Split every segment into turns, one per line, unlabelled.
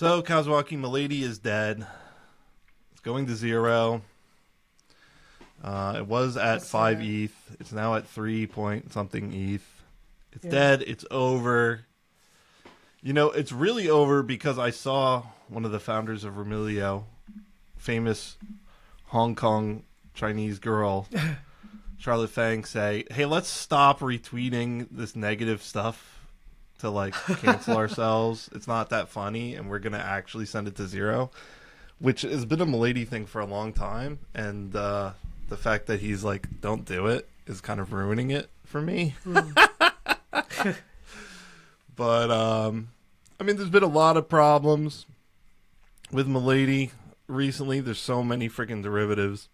So Kazwaki Milady is dead. It's going to 0. It was at
That's
5
sad.
ETH. It's now at 3 point something ETH. It's
Yeah.
dead. It's over. You know, it's really over because I saw one of the founders of Remilio, famous Hong Kong Chinese girl, Charlotte Fang, say, "Hey, let's stop retweeting this negative stuff to like cancel ourselves. It's not that funny, and we're gonna actually send it to 0," which has been a Milady thing for a long time, and the fact that he's like, "Don't do it," is kind of ruining it for me. But I mean, there's been a lot of problems with Milady recently. There's so many freaking derivatives.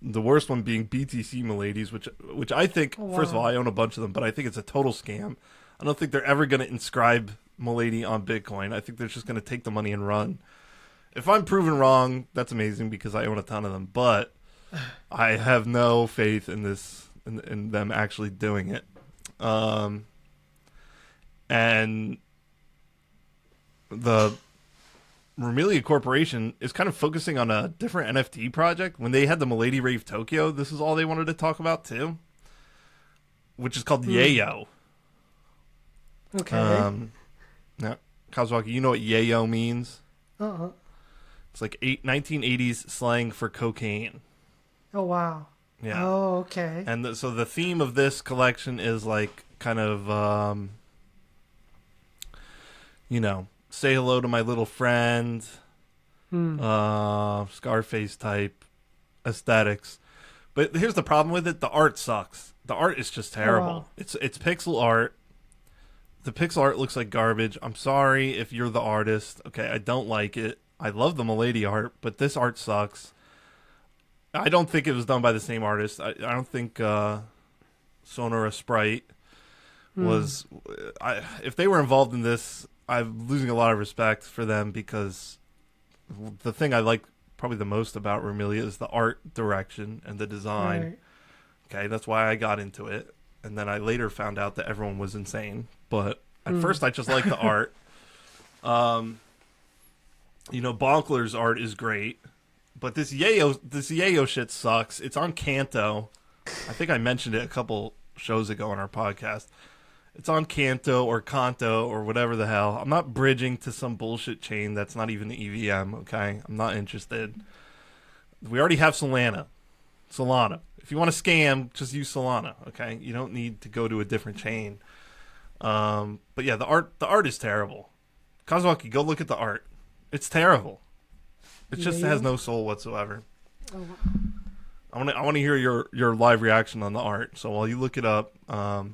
The worst one being BTC Miladies, which I think,
Oh, wow.
first of all, I own a bunch of them, but I think it's a total scam. I don't think they're ever going to inscribe Milady on Bitcoin. I think they're just going to take the money and run. If I'm proven wrong, that's amazing because I own a ton of them, but I have no faith in this, in them actually doing it. And the Remelia Corporation is kind of focusing on a different NFT project. When they had the Milady Rave Tokyo, this is all they wanted to talk about too, which is called Yayo.
Okay.
Now, Kazwaki, you know what Yayo means?
Uh-huh.
It's like 1980s slang for cocaine.
Oh, wow.
Yeah.
Oh, okay.
And so the theme of this collection is like kind of, you know, say hello to my little friend, Scarface type aesthetics. But here's the problem with it: the art sucks. The art is just terrible.
wow.
It's pixel art. The pixel art looks like garbage. I'm sorry if you're the artist. Okay, I don't like it. I love the Milady art, but this art sucks. I don't think it was done by the same artist. I don't think Sonora Sprite was. If they were involved in this, I'm losing a lot of respect for them because the thing I like probably the most about Remelia is the art direction and the design.
Right.
Okay, that's why I got into it. And then I later found out that everyone was insane. But at first I just liked the art. You know, Bonkler's art is great. But this Yayo shit sucks. It's on Kanto. I think I mentioned it a couple shows ago on our podcast. It's on Kanto or Kanto or whatever the hell. I'm not bridging to some bullshit chain that's not even the EVM, okay? I'm not interested. We already have Solana. If you want to scam, just use Solana, okay? You don't need to go to a different chain. But yeah, the art is terrible. Kazuaki, go look at the art. It's terrible. It just has no soul whatsoever.
Oh, wow.
I want to hear your live reaction on the art. So while you look it up, I'll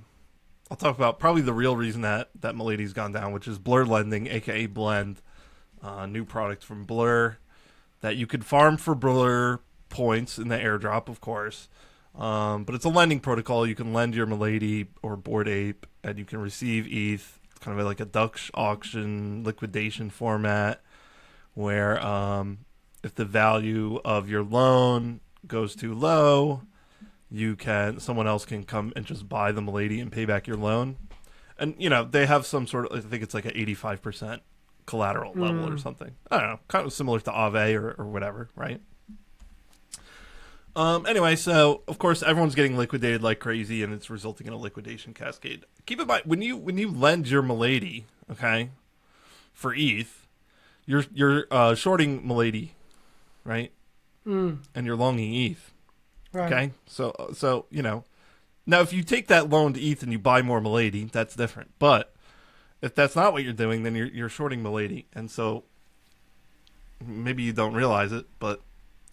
talk about probably the real reason that Milady's gone down, which is Blur Lending, aka Blend, new product from Blur that you could farm for Blur points in the airdrop, of course. But it's a lending protocol. You can lend your Milady or Bored Ape, and you can receive ETH. It's kind of like a Dutch auction liquidation format, where if the value of your loan goes too low, someone else can come and just buy the Milady and pay back your loan. And, you know, they have some sort of, I think it's like an 85% collateral level or something. I don't know, kind of similar to Aave or whatever, right? Anyway, so, of course, everyone's getting liquidated like crazy, and it's resulting in a liquidation cascade. Keep in mind, when you lend your Milady, okay, for ETH, you're shorting Milady, right? And you're longing ETH.
Right.
Okay, so you know, now if you take that loan to ETH and you buy more Milady, that's different. But if that's not what you're doing, then you're shorting Milady, and so maybe you don't realize it, but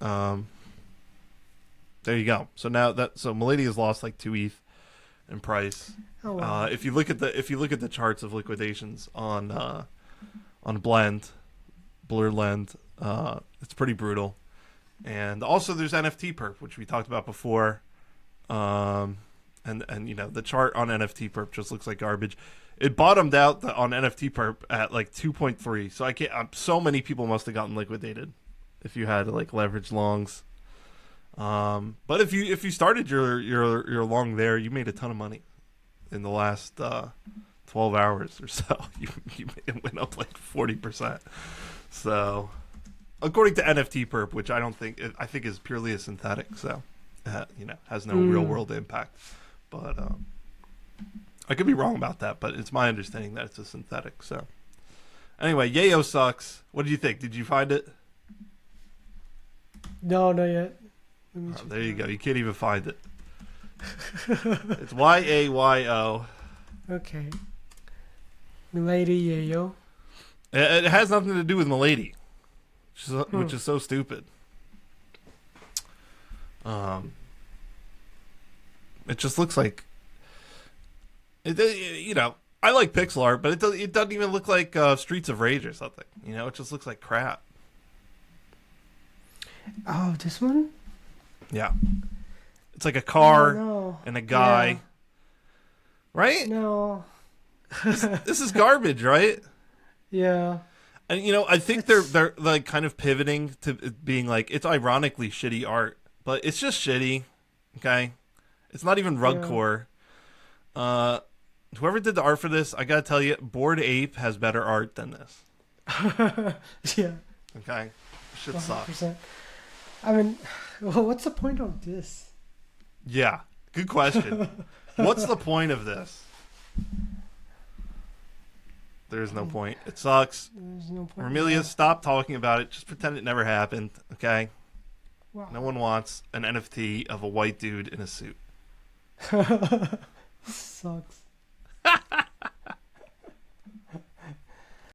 there you go. So now so Milady has lost like 2 ETH in price.
Oh, wow.
If you look at the charts of liquidations on Blur Lend, it's pretty brutal. And also there's NFT perp, which we talked about before. And you know, the chart on NFT perp just looks like garbage. It bottomed out on NFT perp at like 2.3. So I can't. So many people must have gotten liquidated if you had like leverage longs. But if you started your long there, you made a ton of money in the last 12 hours or so, you went up like 40%. So, according to NFT Perp, which I think is purely a synthetic, so has no real world impact. But I could be wrong about that, but it's my understanding that it's a synthetic. So, anyway, Yayo sucks. What did you think? Did you find it?
No, not yet.
There you go. You can't even find it. It's Yayo.
Okay. Milady Yayo.
It has nothing to do with Milady, which is so stupid. It just looks like it. I like pixel art, but it doesn't even look like Streets of Rage or something. It just looks like crap.
Oh, this one?
Yeah, it's like a car and a guy,
Yeah.
right?
No.
This is garbage, right?
Yeah.
And I think they're like kind of pivoting to being like it's ironically shitty art, but it's just shitty. Okay, it's not even rugcore. Whoever did the art for this, I gotta tell you, Bored Ape has better art than this.
Yeah.
Okay, shit sucks.
100%. I mean, well, what's the point of this?
Yeah, good question. What's the point of this? There's no point. It sucks.
There's no point.
Romelia, stop talking about it. Just pretend it never happened, okay?
Wow.
No one wants an NFT of a white dude in a suit.
Sucks.